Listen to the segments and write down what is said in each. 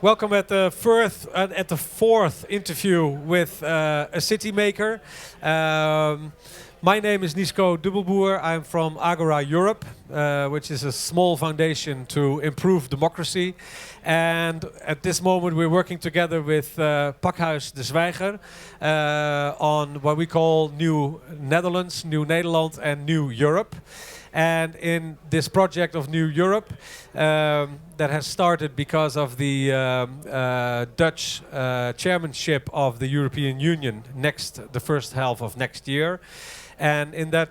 Welcome at the fourth interview with a city maker. My name is Nico Dubbelboer. I'm from Agora Europe, which is a small foundation to improve democracy. And at this moment we're working together with Pakhuis de Zwijger on what we call Nieuw Netherlands, Nieuw Nederland and Nieuw Europe. And in this project of Nieuw Europe, that has started because of the Dutch chairmanship of the European Union the first half of next year. And in that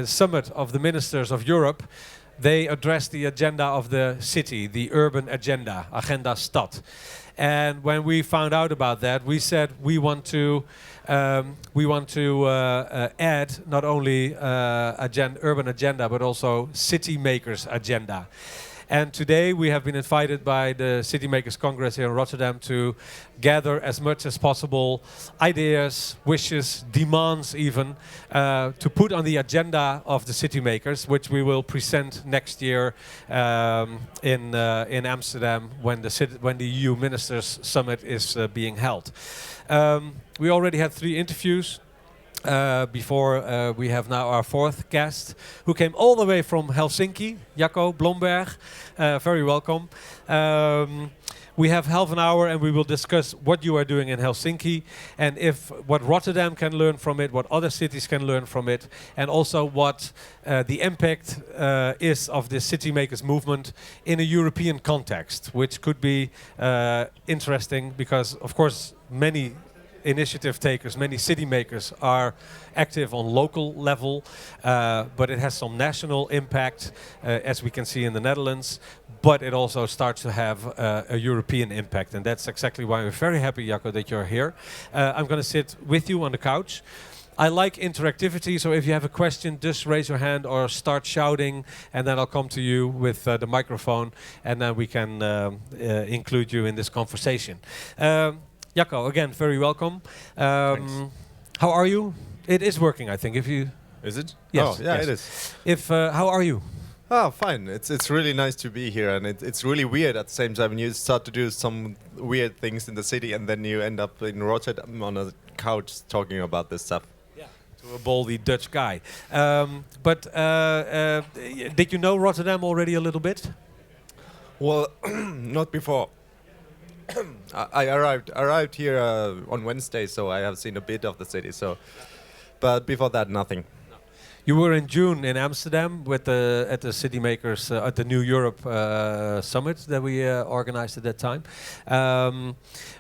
summit of the ministers of Europe, they addressed the agenda of the city, the urban agenda, Agenda Stad. And when we found out about that, we said we want to add not only urban agenda but also city makers agenda. And today we have been invited by the Stadmakerscongres here in Rotterdam to gather as much as possible ideas, wishes, demands even, to put on the agenda of the city makers, which we will present next year in Amsterdam when the EU Ministers Summit is being held. We already had 3 interviews. Before we have now our 4th guest, who came all the way from Helsinki, Jaakko, Blomberg. Very welcome. We have half an hour and we will discuss what you are doing in Helsinki and what Rotterdam can learn from it, what other cities can learn from it, and also what the impact is of this city makers movement in a European context, which could be interesting because, of course, many initiative takers, many city makers are active on local level, but it has some national impact, as we can see in the Netherlands, but it also starts to have a European impact, and that's exactly why we're very happy, Jaakko, that you're here. I'm going to sit with you on the couch. I like interactivity, so if you have a question, just raise your hand or start shouting, and then I'll come to you with the microphone, and then we can include you in this conversation. Jaakko, again, very welcome. How are you? It is working, I think. If you is it? Yes, oh, yeah, yes. it is. How are you? Oh, fine. It's really nice to be here, and it's really weird at the same time. You start to do some weird things in the city, and then you end up in Rotterdam on a couch talking about this stuff. Yeah, to a baldy Dutch guy. But did you know Rotterdam already a little bit? Well, not before. I arrived here on Wednesday, so I have seen a bit of the city. But before that, nothing. You were in June in Amsterdam at the City Makers at the New Europe summit that we organized at that time.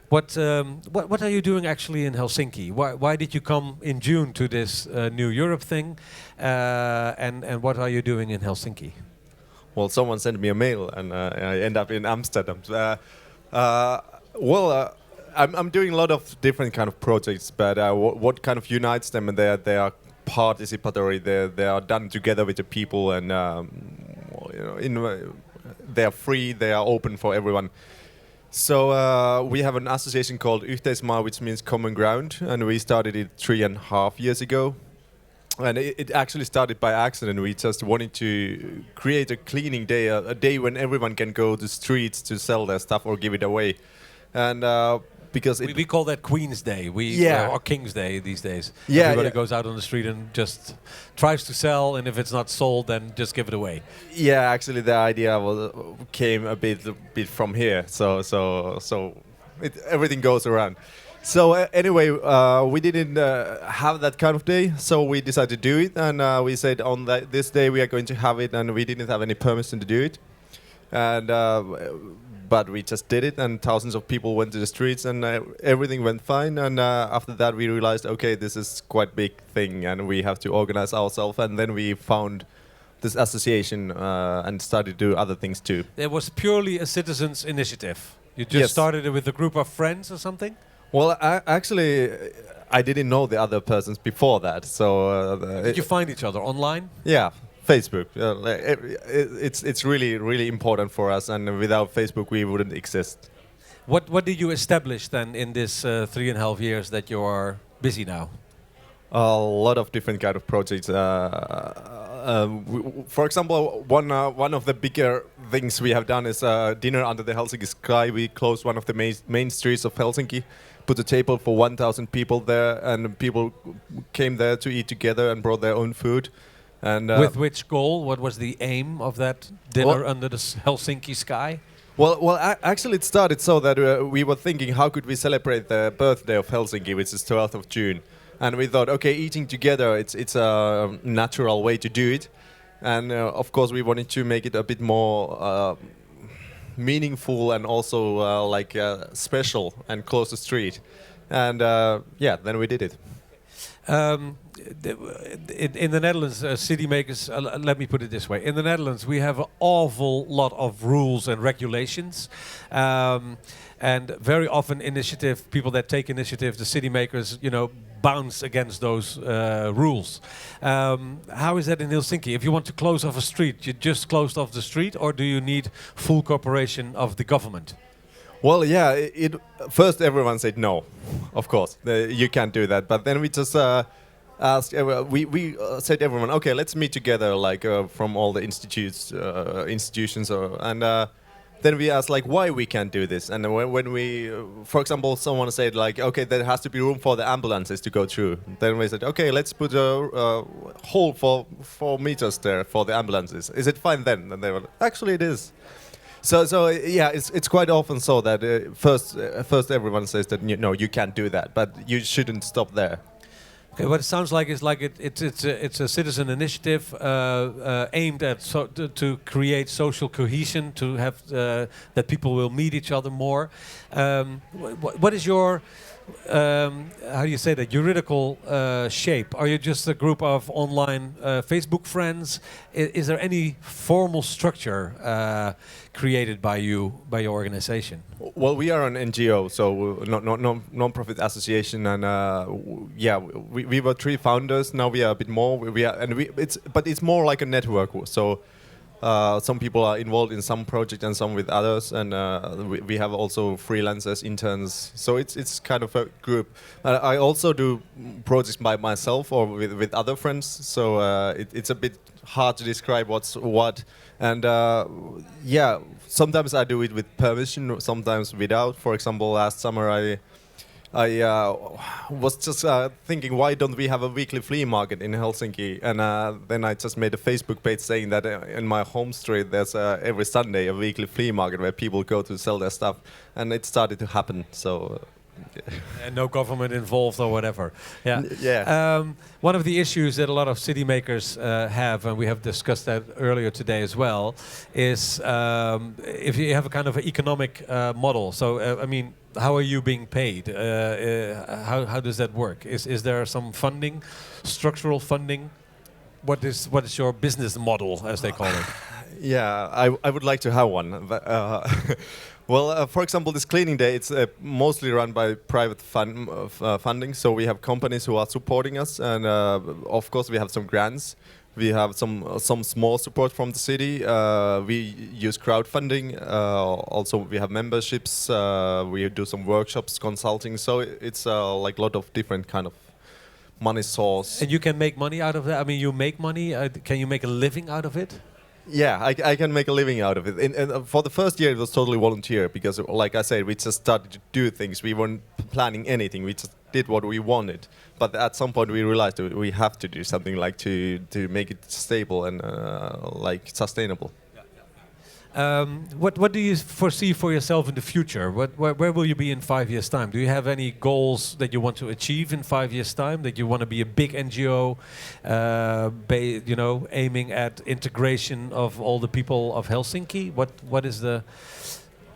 What are you doing actually in Helsinki? Why did you come in June to this New Europe thing? And what are you doing in Helsinki? Well, someone sent me a mail, and I end up in Amsterdam. I'm doing a lot of different kind of projects, but what kind of unites them, and they are participatory. They are done together with the people, and they are free. They are open for everyone. So we have an association called Yhteismaa, which means common ground, and we started it 3.5 years ago. And it actually started by accident. We just wanted to create a cleaning day, a day when everyone can go to the streets to sell their stuff or give it away. And because we call that Queen's Day, or King's Day these days. Yeah, everybody goes out on the street and just tries to sell, and if it's not sold, then just give it away. Yeah, actually, the idea came a bit from here. So everything goes around. So anyway, we didn't have that kind of day, so we decided to do it, and we said on this day we are going to have it, and we didn't have any permission to do it, and but we just did it, and thousands of people went to the streets, and everything went fine. And after that, we realized, okay, this is quite a big thing, and we have to organize ourselves. And then we found this association and started to do other things too. It was purely a citizens' initiative. You just started it with a group of friends or something? Well, I didn't know the other persons before that. So did you find each other online? Yeah. Facebook. It's really, really important for us, and without Facebook we wouldn't exist. What did you establish then in this 3.5 years that you are busy now? A lot of different kind of projects. For example, one of the bigger things we have done is dinner under the Helsinki sky. We closed one of the main streets of Helsinki, put a table for 1,000 people there, and people came there to eat together and brought their own food. And with which goal? What was the aim of that dinner under the Helsinki sky? Well, actually, it started so that we were thinking, how could we celebrate the birthday of Helsinki, which is 12th of June? And we thought, okay, eating together, it's a natural way to do it. And of course, we wanted to make it a bit more meaningful and also special and close to street. And then we did it. In the Netherlands, city makers, let me put it this way. In the Netherlands, we have an awful lot of rules and regulations. And very often people that take initiative, the city makers, bounce against those rules. How is that in Helsinki? If you want to close off a street, you just closed off the street, or do you need full cooperation of the government? Well, yeah, first everyone said no, of course, you can't do that. But then we just asked, we said to everyone, okay, let's meet together, from all the institutions, and then we asked, why we can't do this. And when we, for example, someone said, okay, there has to be room for the ambulances to go through. Then we said, okay, let's put a hole for 4 meters there for the ambulances. Is it fine then? And they were, actually, it is. So yeah, it's quite often so that first everyone says that you can't do that, but you shouldn't stop there. Okay, what it sounds like is it's a citizen initiative aimed at to create social cohesion, to have that people will meet each other more. What is your how do you say that, juridical shape? Are you just a group of online Facebook friends? Is there any formal structure created by your organization? Well, we are an NGO, so non-profit association, and we were 3 founders. Now we are a bit more. But it's more like a network. So some people are involved in some project and some with others, and we have also freelancers, interns. So it's kind of a group. I also do projects by myself or with other friends. So it's a bit hard to describe what's what. And sometimes I do it with permission, sometimes without. For example, last summer I was just thinking, why don't we have a weekly flea market in Helsinki? And then I just made a Facebook page saying that in my home street there's every Sunday a weekly flea market where people go to sell their stuff, and it started to happen. So. And no government involved or whatever. Yeah. Yeah. One of the issues that a lot of city makers have, and we have discussed that earlier today as well, is if you have a kind of an economic model. So, how are you being paid? How does that work? Is there some funding, structural funding? What is your business model, as they call it? Yeah, I would like to have one. But, well, for example, this cleaning day, it's mostly run by private funding. So we have companies who are supporting us, and of course we have some grants. We have some small support from the city. We use crowdfunding. Also, we have memberships. We do some workshops, consulting. So it's a lot of different kind of money source. And you can make money out of that? You make money. Can you make a living out of it? Yeah, I can make a living out of it. And for the first year, it was totally volunteer because, like I said, we just started to do things. We weren't planning anything. We just did what we wanted. But at some point, we realized that we have to do something to make it stable and sustainable. What do you foresee for yourself in the future? Where will you be in 5 years' time? Do you have any goals that you want to achieve in 5 years' time? That you want to be a big NGO, aiming at integration of all the people of Helsinki?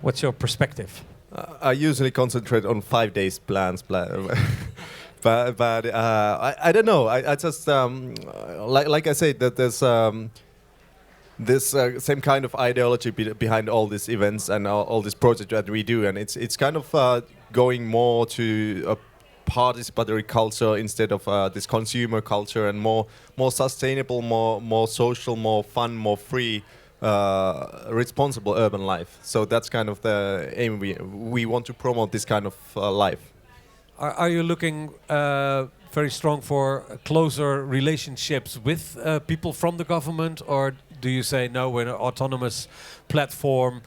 What's your perspective? I usually concentrate on 5 days plans, but I don't know. I just like I said that there's. This same kind of ideology behind all these events and all these projects that we do, and it's kind of going more to a participatory culture instead of this consumer culture, and more sustainable, more social, more fun, more free, responsible urban life. So that's kind of the aim. We want to promote this kind of life. Are you looking very strong for closer relationships with people from the government, or do you say no, we're an autonomous platform,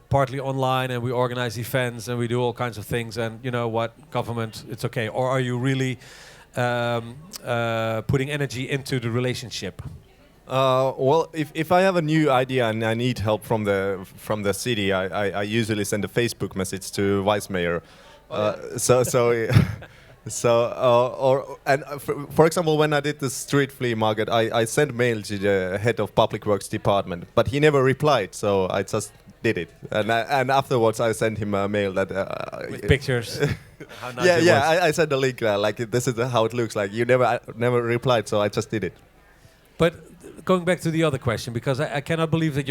partly online, and we organize events and we do all kinds of things, and you know what, government, it's okay? Or are you really putting energy into the relationship? Well, if I have a new idea and I need help from the city, I usually send a Facebook message to vice mayor. For example, when I did the street flea market, I sent mail to the head of public works department, but he never replied. So I just did it, and afterwards I sent him a mail that with pictures. How nice I sent a link like this is how it looks like. You never replied, so I just did it. But going back to the other question, because I cannot believe that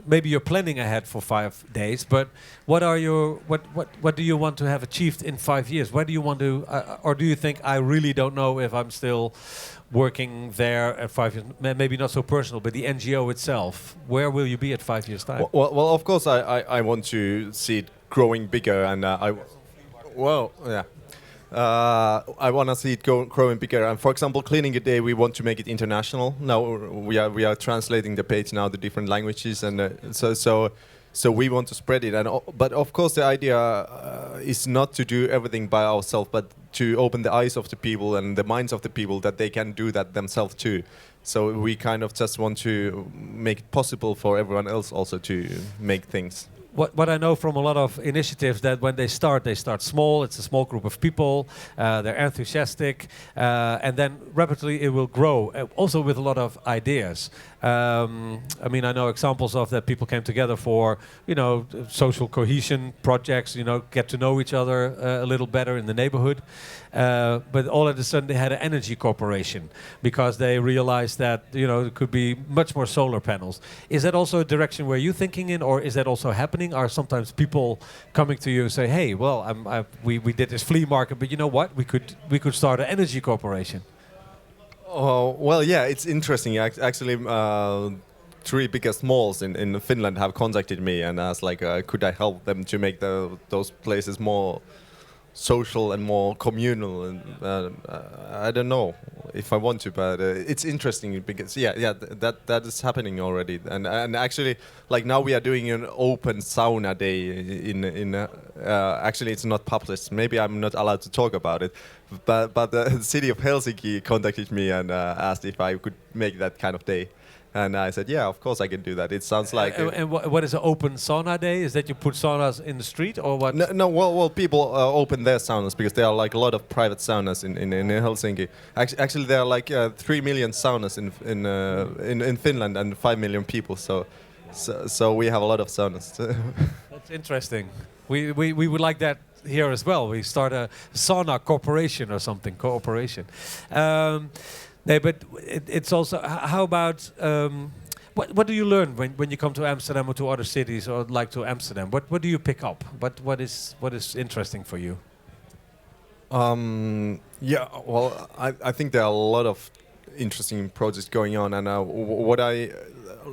maybe you're planning ahead for 5 days, but what do you want to have achieved in 5 years? Where do you want to, or do you think I really don't know if I'm still working there at 5 years? Maybe not so personal, but the NGO itself, where will you be at 5 years' time? Well, of course I want to see it growing bigger, and I want to see it growing bigger. And for example, Cleaning a Day, we want to make it international. Now we are translating the page now to different languages, and so we want to spread it. But of course, the idea is not to do everything by ourselves, but to open the eyes of the people and the minds of the people that they can do that themselves too. So we kind of just want to make it possible for everyone else also to make things. What I know from a lot of initiatives, that when they start small. It's a small group of people. They're enthusiastic, and then rapidly it will grow. Also with a lot of ideas. I mean, I know examples of that. People came together for, you know, social cohesion projects. You know, get to know each other a little better in the neighborhood. But all of a sudden they had an energy corporation because they realized that, you know, it could be much more solar panels. Is that also a direction where you're thinking in, or is that also happening? Are sometimes people coming to you and say, "Hey, well, we did this flea market, but you know what? We could start an energy corporation." Oh well, yeah, it's interesting. Actually, 3 biggest malls in Finland have contacted me and asked, like, could I help them to make those places more social and more communal, and I don't know if I want to, but it's interesting because that is happening already, and actually, like, now we are doing an open sauna day in actually it's not published. Maybe I'm not allowed to talk about it, but the city of Helsinki contacted me and asked if I could make that kind of day. And I said, yeah, of course I can do that. It sounds like... and what is an open sauna day? Is that you put saunas in the street, or what? No, well, people open their saunas because there are like a lot of private saunas in Helsinki. Actually, there are like 3 million saunas in Finland and 5 million people. So we have a lot of saunas. That's interesting. We would like that here as well. We start a sauna corporation or something, cooperation. No, but it's also, how about, what do you learn when you come to Amsterdam or to other cities, or like to Amsterdam? What do you pick up? What is interesting for you? Yeah, well, I think there are a lot of interesting projects going on, and what I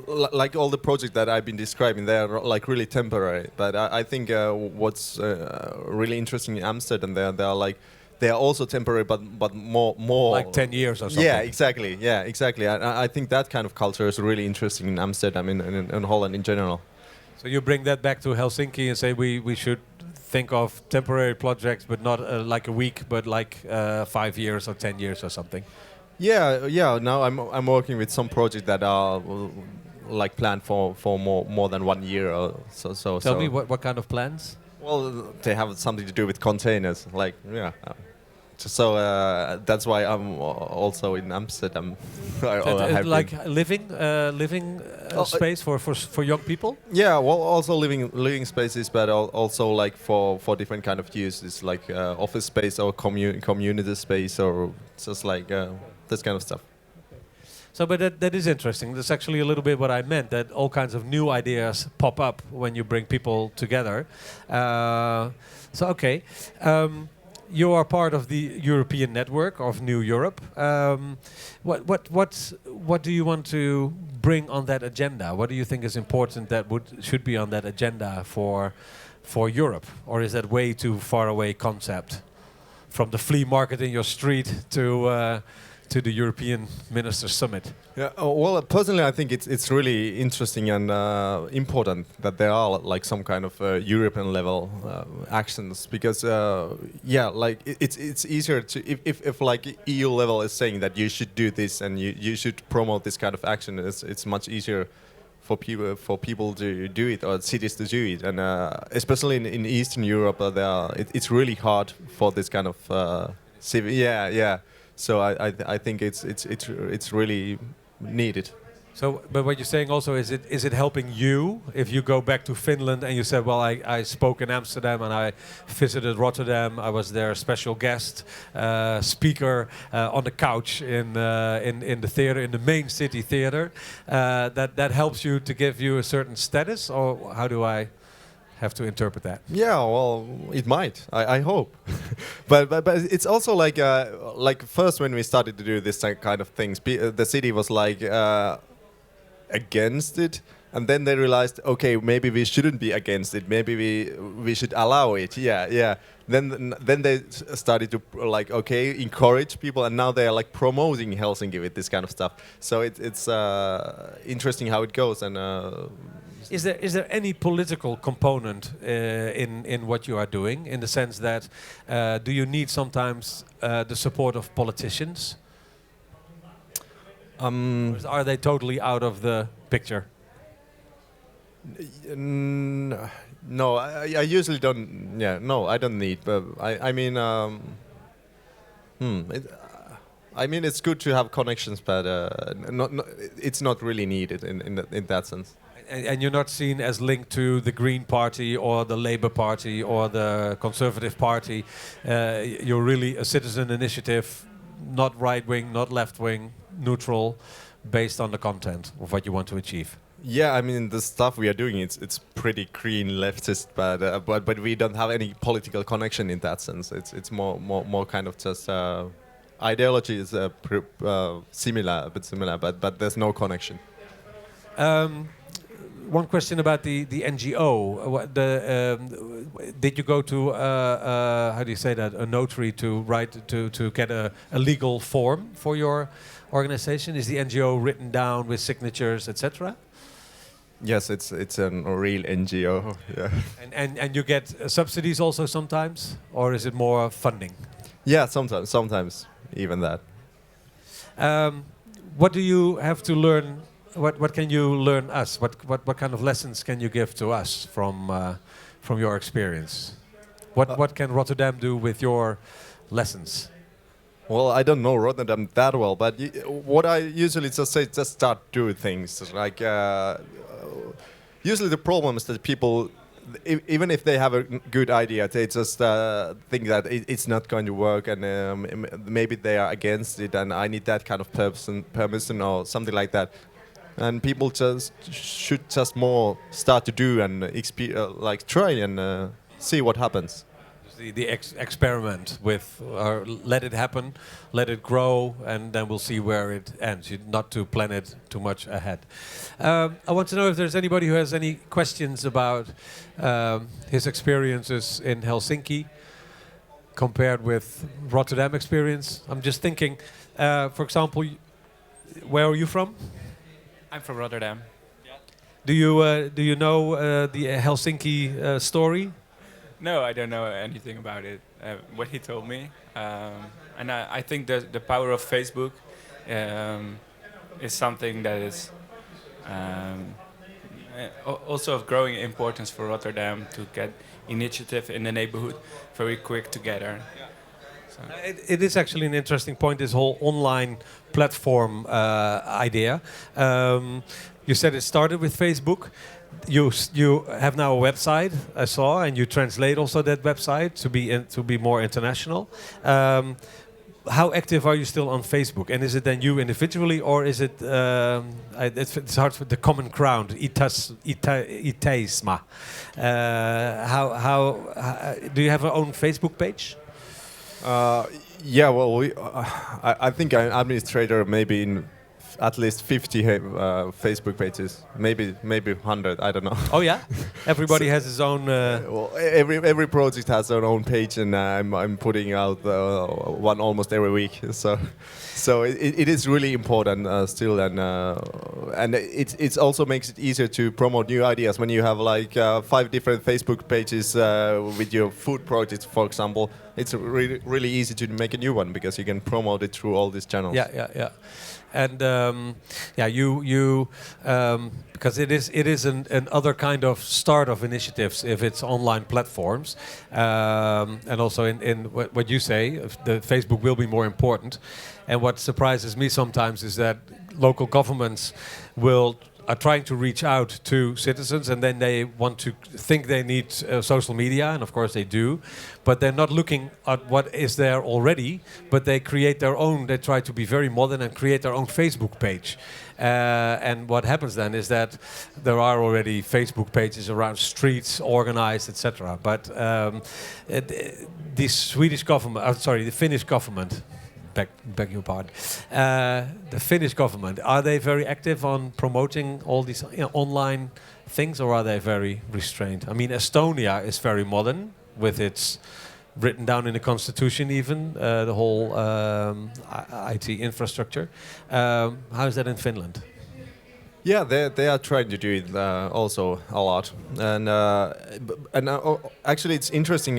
like, all the projects that I've been describing, they are like really temporary. But I think what's really interesting in Amsterdam, they are also temporary, but more like 10 years or something. Yeah, exactly. I think that kind of culture is really interesting in Amsterdam, in Holland in general. So you bring that back to Helsinki and say we should think of temporary projects, but not like a week, but like 5 years or 10 years or something. Yeah. Now I'm working with some projects that are like planned for more than 1 year or so. Tell me what kind of plans? Well, they have something to do with containers, like So that's why I'm also in Amsterdam. Like living space for young people. Yeah, well, also living spaces, but also like for different kind of uses, like office space or community space, or just like this kind of stuff. So, but that is interesting. That's actually a little bit what I meant, that all kinds of new ideas pop up when you bring people together. Okay. You are part of the European network of New Europe. What do you want to bring on that agenda? What do you think is important that should be on that agenda for Europe? Or is that way too far away concept from the flea market in your street to the European Ministers Summit? Yeah. Well, personally, I think it's really interesting and important that there are like some kind of European level actions, because like it's easier to if like EU level is saying that you should do this and you should promote this kind of action. It's much easier for people to do it, or cities to do it, and especially in Eastern Europe, it's really hard for this kind of yeah. So I think it's really needed. So, but what you're saying also, is it helping you if you go back to Finland and you said, well, I spoke in Amsterdam and I visited Rotterdam, I was their special guest speaker on the couch in the theater, in the main city theater, that helps you to give you a certain status, or how do I have to interpret that? Yeah, well, it might. I hope, but it's also like first when we started to do this kind of things, the city was like against it, and then they realized, okay, maybe we shouldn't be against it. Maybe we should allow it. Yeah. Then they started to like, okay, encourage people, and now they are like promoting Helsinki with this kind of stuff. So it's interesting how it goes. And is there any political component in what you are doing, in the sense that do you need sometimes the support of politicians? Or are they totally out of the picture? No, I usually don't. Yeah, no, I don't need. But I mean, I mean, it's good to have connections, but it's not really needed in that sense. And you're not seen as linked to the Green Party or the Labour Party or the Conservative Party. You're really a citizen initiative, not right wing, not left wing, neutral, based on the content of what you want to achieve. Yeah, I mean, the stuff we are doing, it's pretty green leftist, but we don't have any political connection in that sense. It's more kind of just ideology is similar, a bit similar, but there's no connection. One question about the NGO. Did you go to how do you say that, a notary to get a legal form for your organization? Is the NGO written down with signatures, etc.? Yes, it's a real NGO. Yeah. And you get subsidies also sometimes, or is it more funding? Yeah, sometimes even that. What do you have to learn? What can you learn us? What kind of lessons can you give to us from your experience? What can Rotterdam do with your lessons? Well, I don't know Rotterdam that well, but what I usually just say, just start doing things. Like usually the problem is that people, even if they have a good idea, they just think that it's not going to work, and maybe they are against it, and I need that kind of permission or something like that. And people should just more start to do and like try and see what happens. The experiment with, let it happen, let it grow, and then we'll see where it ends. Not to plan it too much ahead. I want to know if there's anybody who has any questions about his experiences in Helsinki compared with Rotterdam experience. I'm just thinking, for example, where are you from? I'm from Rotterdam. Yeah. Do you know the Helsinki story? No, I don't know anything about it. What he told me, and I think the power of Facebook is something that is also of growing importance for Rotterdam, to get initiative in the neighborhood very quick together. Yeah. So. It is actually an interesting point, this whole online platform idea. You said it started with Facebook. You have now a website, I saw, and you translate also that website to be more international. How active are you still on Facebook? And is it then you individually, or is it? It's hard for the common ground. Itaisma. How do you have your own Facebook page? Yeah, well, I think I'm administrator maybe in at least 50 Facebook pages, maybe 100. I don't know. Oh yeah, everybody has his own. Well, every project has their own page, and I'm putting out one almost every week. So it is really important still, and it also makes it easier to promote new ideas when you have like 5 different Facebook pages with your food projects, for example. It's really easy to make a new one because you can promote it through all these channels. Yeah. And you because it is an other kind of start of initiatives if it's online platforms, and also in what you say, the Facebook will be more important. And what surprises me sometimes is that local governments are trying to reach out to citizens, and then they want to think they need social media, and of course they do, but they're not looking at what is there already, but they create their own. They try to be very modern and create their own Facebook page. And what happens then is that there are already Facebook pages around streets organized, etc. But the Swedish government, the Finnish government, beg your pardon. The Finnish government, are they very active on promoting all these online things, or are they very restrained? I mean, Estonia is very modern with its written down in the constitution, even the whole IT infrastructure. How is that in Finland? Yeah, they are trying to do it also a lot, and actually it's interesting.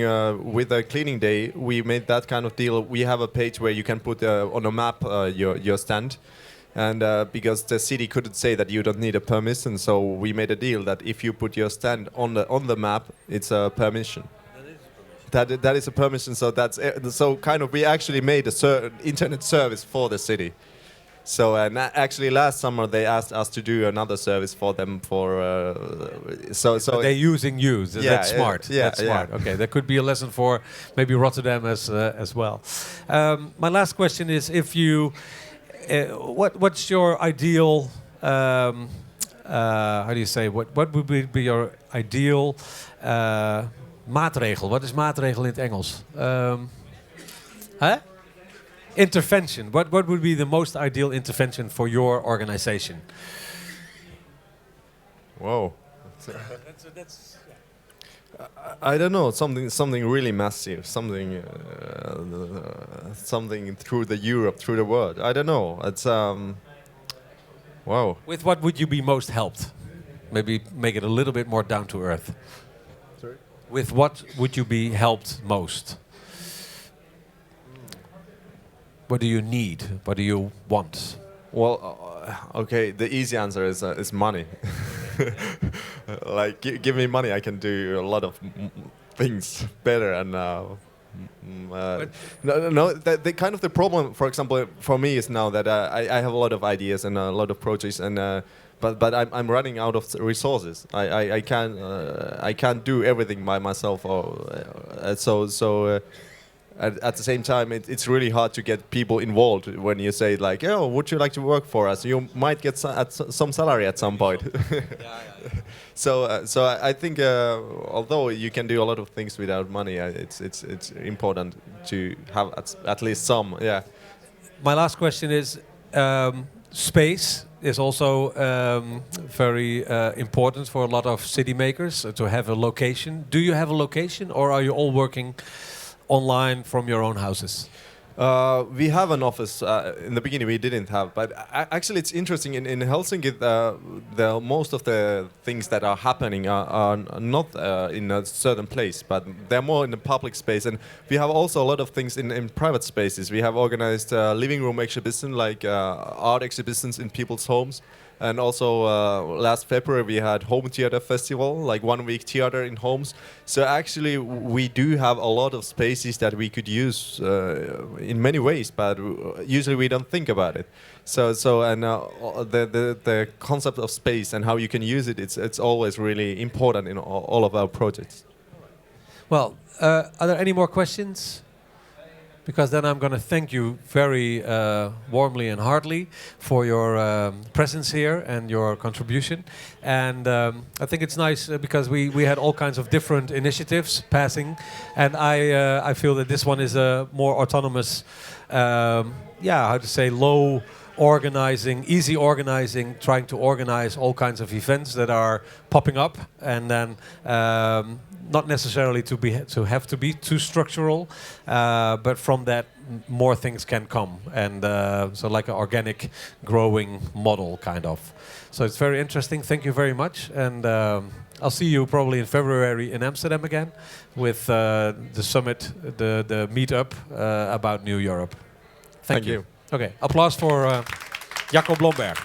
With the cleaning day, we made that kind of deal. We have a page where you can put on a map your stand, and because the city couldn't say that you don't need a permission, so we made a deal that if you put your stand on the map, it's a permission. That is a permission. So so kind of we actually made a internet service for the city. So actually, last summer they asked us to do another service for them. So they're using you. That's smart. That's smart. Okay, that could be a lesson for maybe Rotterdam as well. My last question is: if you, what's your ideal? How do you say? What would be your ideal maatregel? Wat is maatregel in het Engels? Intervention. What would be the most ideal intervention for your organization? Whoa. I don't know. Something really massive. Something through the Europe, through the world. I don't know. It's wow. With what would you be most helped? Maybe make it a little bit more down to earth. Sorry? With what would you be helped most? What do you need? What do you want? Well, okay. The easy answer is money. Like, give me money, I can do a lot of things better. And the kind of the problem, for example, for me is now that I have a lot of ideas and a lot of projects, and but I'm running out of resources. I can't do everything by myself, or At the same time, it's really hard to get people involved when you say like, "Oh, would you like to work for us?" You might get some salary at some point. So I think although you can do a lot of things without money, it's important to have at least some. Yeah. My last question is, space is also very important for a lot of city makers to have a location. Do you have a location, or are you all working online from your own houses? We have an office. In the beginning we didn't have, but actually it's interesting. In Helsinki, the most of the things that are happening are not in a certain place, but they're more in the public space. And we have also a lot of things in private spaces. We have organized living room exhibition, like art exhibitions in people's homes. And also last February we had Home Theater Festival, like 1 week theater in homes. So actually we do have a lot of spaces that we could use in many ways, but usually we don't think about it. The concept of space and how you can use it, it's always really important in all of our projects. Well, are there any more questions? Because then I'm going to thank you very warmly and heartily for your presence here and your contribution. And I think it's nice because we had all kinds of different initiatives passing, and I feel that this one is a more autonomous, how to say, low easy organizing, trying to organize all kinds of events that are popping up, and then not necessarily to have to be too structural, but from that more things can come, and so like an organic growing model kind of. So it's very interesting. Thank you very much, and I'll see you probably in February in Amsterdam again with the summit, the meetup about New Europe. Thank you. Okay, applause for Jaakko Blomberg.